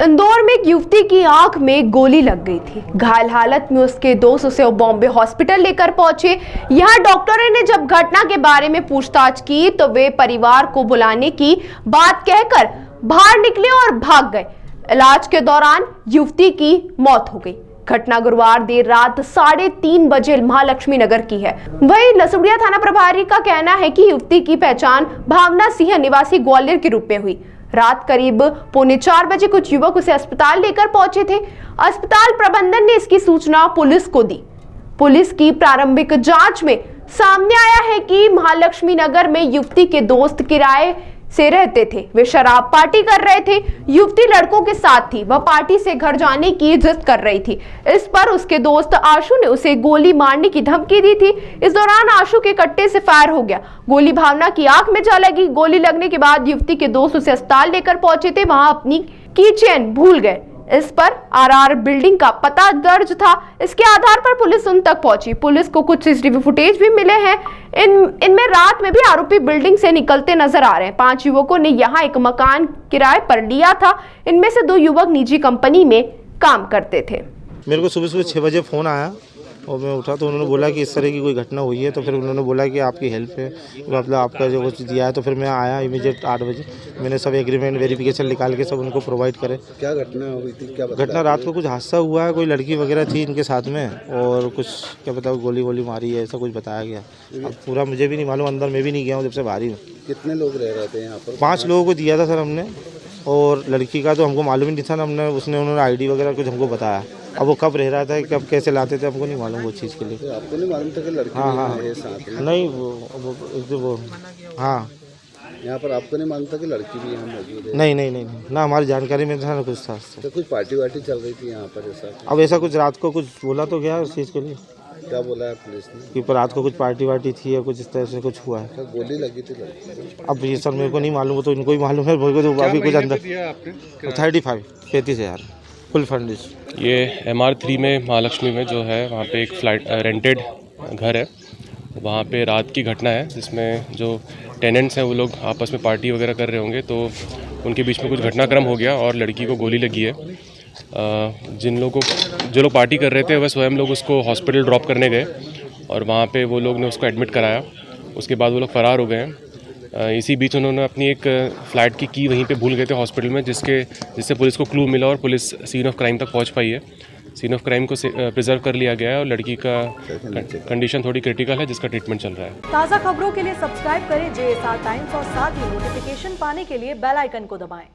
इंदौर में एक युवती की आंख में गोली लग गई थी। घायल हालत में उसके दोस्त उसे बॉम्बे हॉस्पिटल लेकर पहुंचे। यहां डॉक्टरों ने जब घटना के बारे में पूछताछ की तो वे परिवार को बुलाने की बात कहकर बाहर निकले और भाग गए। इलाज के दौरान युवती की मौत हो गई। घटना गुरुवार देर रात 3:30 बजे महालक्ष्मी नगर की है। वहीं लसुड़िया थाना प्रभारी का कहना है कि युवती की पहचान भावना सिंह निवासी ग्वालियर के रूप में हुई। रात करीब 3:45 बजे कुछ युवक उसे अस्पताल लेकर पहुंचे थे। अस्पताल प्रबंधन ने इसकी सूचना पुलिस को दी। पुलिस की प्रारंभिक जांच में सामने आया है कि महालक्ष्मी नगर में युवती के दोस्त किराए से रहते थे। वे शराब पार्टी कर रहे थे। युवती लड़कों के साथ थी। वह पार्टी से घर जाने की जिद कर रही थी। इस पर उसके दोस्त आशु ने उसे गोली मारने की धमकी दी थी। इस दौरान आशु के कट्टे से फायर हो गया। गोली भावना की आंख में जा लगी। गोली लगने के बाद युवती के दोस्त उसे अस्पताल लेकर पहुंचे थे। वहां अपनी की चेन भूल गए। इस पर आरआर बिल्डिंग का पता दर्ज था। इसके आधार पर पुलिस उन तक पहुंची। पुलिस को कुछ सीसीटीवी फुटेज भी मिले हैं। इनमें रात में भी आरोपी बिल्डिंग से निकलते नजर आ रहे हैं। 5 युवकों ने यहां एक मकान किराए पर लिया था। इनमें से 2 युवक निजी कंपनी में काम करते थे। मेरे को सुबह 6 बजे फ़ोन आया और मैं उठा तो उन्होंने बोला कि इस तरह की कोई घटना हुई है। तो फिर उन्होंने बोला कि आपकी हेल्प है, मतलब आपका जो कुछ दिया है। तो फिर मैं आया इमीडिएट 8 बजे। मैंने सब एग्रीमेंट वेरिफिकेशन निकाल के सब उनको प्रोवाइड करे। क्या घटना हुई थी? क्या घटना रात को कुछ हादसा हुआ है। कोई लड़की वगैरह थी इनके साथ में और कुछ क्या बताओ गोली वोली मारी है, ऐसा कुछ बताया गया। अब पूरा मुझे भी नहीं मालूम, अंदर मैं भी नहीं गया हूँ जब से बाहर ही हूँ। कितने लोग रह रहे थे यहाँ पर? 5 लोगों को दिया था सर हमने, और लड़की का तो हमको मालूम ही नहीं था ना। उन्होंने आईडी वगैरह कुछ हमको बताया। अब वो कब रह रहा था, कब कैसे लाते थे, हमको नहीं मालूम वो चीज़ के लिए। तो आपको नहीं मालूम था कि लड़की है साथ में? नहीं वो हाँ, यहाँ पर आपको नहीं मालूम था कि लड़की भी यहाँ मौजूद है? नहीं ना, हमारी जानकारी में था ना कुछ था। तो कुछ पार्टी वार्टी चल रही थी यहाँ पर ऐसा? अब ऐसा कुछ रात को कुछ बोला तो क्या उस चीज़ के लिए? क्या बोला है पुलिस ने? कि रात को कुछ पार्टी वार्टी थी या कुछ इस तरह से कुछ हुआ है। तो गोली लगी थी लड़की को? अब ये सर मेरे को नहीं मालूम, वो तो इनको ही मालूम है। मेरे को तो अभी कुछ अंदर 35,000 फुल फंडिश। ये MR3 में महालक्ष्मी में जो है वहाँ पे एक फ्लैट रेंटेड घर है। वहाँ पे रात की घटना है जिसमें जो टेनेंट्स हैं वो लोग आपस में पार्टी वगैरह कर रहे होंगे, तो उनके बीच में कुछ घटनाक्रम हो गया और लड़की को गोली लगी है। जो लोग पार्टी कर रहे थे वह स्वयं लोग उसको हॉस्पिटल ड्रॉप करने गए और वहाँ पे वो लोग ने उसको एडमिट कराया। उसके बाद वो लोग फ़रार हो गए हैं। इसी बीच उन्होंने अपनी एक फ़्लैट की वहीं पे भूल गए थे हॉस्पिटल में, जिससे पुलिस को क्लू मिला और पुलिस सीन ऑफ क्राइम तक पहुंच पाई है। सीन ऑफ क्राइम को प्रिजर्व कर लिया गया है और लड़की का कंडीशन थोड़ी क्रिटिकल है, जिसका ट्रीटमेंट चल रहा है। ताज़ा खबरों के लिए सब्सक्राइब करें JSR टाइम्स और साथ ही नोटिफिकेशन पाने के लिए बेल आइकन को दबाएं।